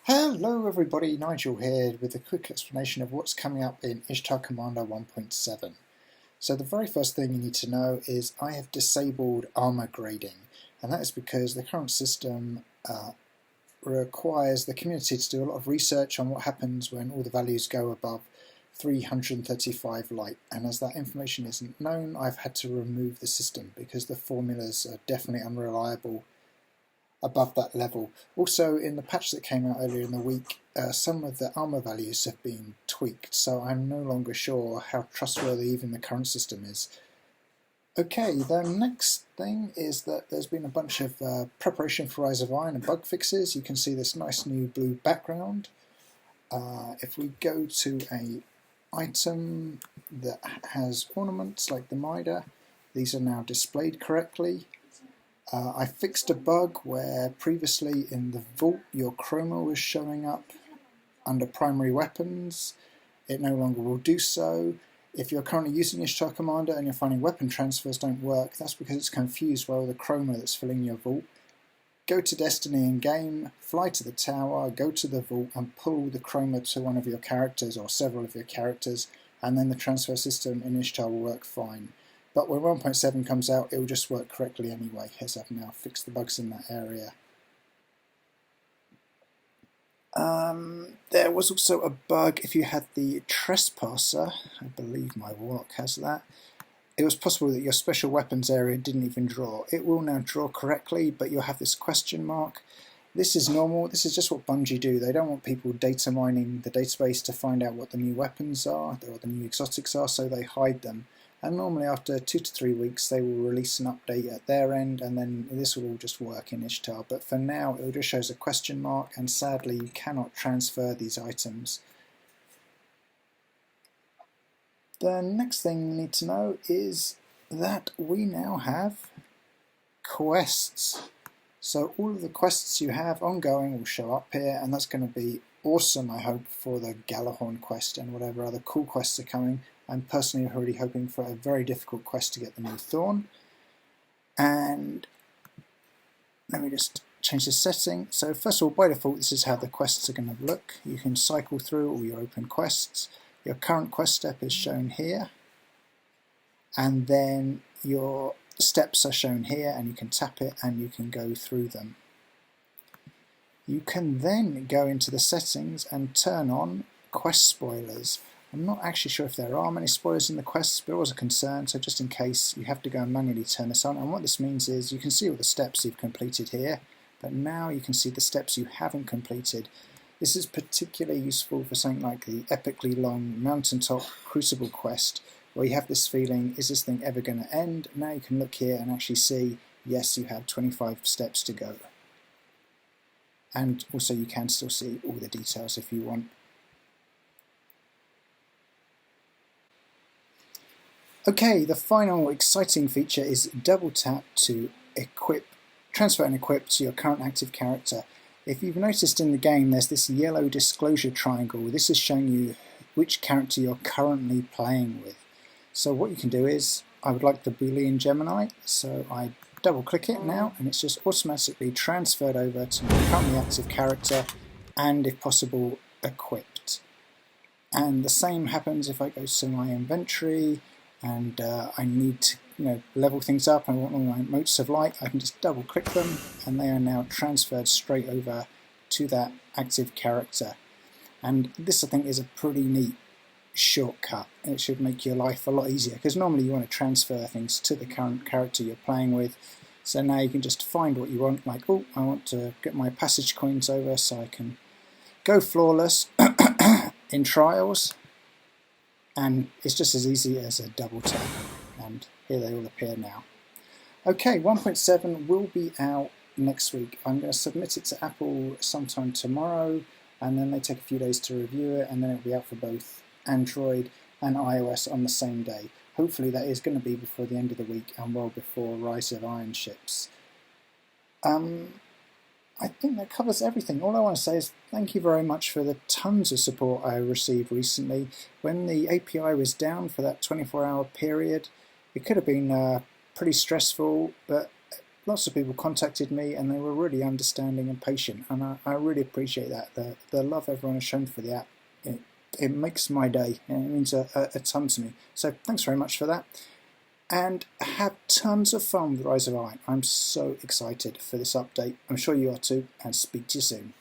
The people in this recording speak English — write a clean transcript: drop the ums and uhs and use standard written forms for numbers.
Hello everybody, Nigel here with a quick explanation of what's coming up in Ishtar Commander 1.7. So the very first thing you need to know is I have disabled armor grading, and that is because the current system requires the community to do a lot of research on what happens when all the values go above 335 light, and as that information isn't known, I've had to remove the system because the formulas are definitely unreliable above that level. Also, in the patch that came out earlier in the week, some of the armor values have been tweaked, so I'm no longer sure how trustworthy even the current system is. Okay, the next thing is that there's been a bunch of preparation for Rise of Iron and bug fixes. You can see this nice new blue background. If we go to a item that has ornaments like the Mitre, these are now displayed correctly. I fixed a bug where previously in the vault your chroma was showing up under primary weapons. It no longer will do so. If you're currently using Ishtar Commander and you're finding weapon transfers don't work, that's because it's confused by all the chroma that's filling your vault. Go to Destiny in game, fly to the tower, go to the vault and pull the chroma to one of your characters or several of your characters, and then the transfer system in Ishtar will work fine. But when 1.7 comes out, it will just work correctly anyway, as I've now fixed the bugs in that area. There was also a bug if you had the Trespasser. I believe my Warlock has that. It was possible that your special weapons area didn't even draw. It will now draw correctly, but you'll have this question mark. This is normal. This is just what Bungie do. They don't want people data mining the database to find out what the new weapons are or the new exotics are, so they hide them. And normally after 2 to 3 weeks they will release an update at their end, and then this will all just work in Ishtar. But for now it just shows a question mark, and sadly you cannot transfer these items. The next thing you need to know is that we now have quests. So all of the quests you have ongoing will show up here, and that's going to be awesome, I hope, for the Galahorn quest and whatever other cool quests are coming. I'm personally already hoping for a very difficult quest to get the new Thorn. And let me just change the setting. So first of all, by default, this is how the quests are going to look. You can cycle through all your open quests. Your current quest step is shown here. And then your steps are shown here, and you can tap it and you can go through them. You can then go into the settings and turn on quest spoilers. I'm not actually sure if there are many spoilers in the quests, but it was a concern, so just in case you have to go and manually turn this on. And what this means is you can see all the steps you've completed here, but now you can see the steps you haven't completed. This is particularly useful for something like the epically long Mountaintop Crucible quest, where you have this feeling, is this thing ever going to end? Now you can look here and actually see, yes, you have 25 steps to go. And also you can still see all the details if you want. Okay, the final exciting feature is double tap to transfer and equip to your current active character. If you've noticed in the game there's this yellow disclosure triangle. This is showing you which character you're currently playing with. So what you can do is, I would like the Boolean Gemini, so I double click it now and it's just automatically transferred over to my currently active character and, if possible, equipped. And the same happens if I go to my inventory and I need to level things up. I want all my motes of light. I can just double click them and they are now transferred straight over to that active character. And this, I think, is a pretty neat shortcut. It should make your life a lot easier, because normally you want to transfer things to the current character you're playing with. So now you can just find what you want, like, oh, I want to get my passage coins over so I can go flawless in trials. And it's just as easy as a double tap, and here they all appear now. Okay, 1.7 will be out next week. I'm going to submit it to Apple sometime tomorrow, and then they take a few days to review it, and then it'll be out for both Android and iOS on the same day. Hopefully that is going to be before the end of the week and well before Rise of Iron ships. I think that covers everything. All I want to say is thank you very much for the tons of support I received recently. When the API was down for that 24-hour period, it could have been pretty stressful, but lots of people contacted me and they were really understanding and patient, and I really appreciate that. The love everyone has shown for the app, it makes my day, and it means a ton to me. So thanks very much for that, and have tons of fun with Rise of Iron. I'm so excited for this update. I'm sure you are too, and speak to you soon.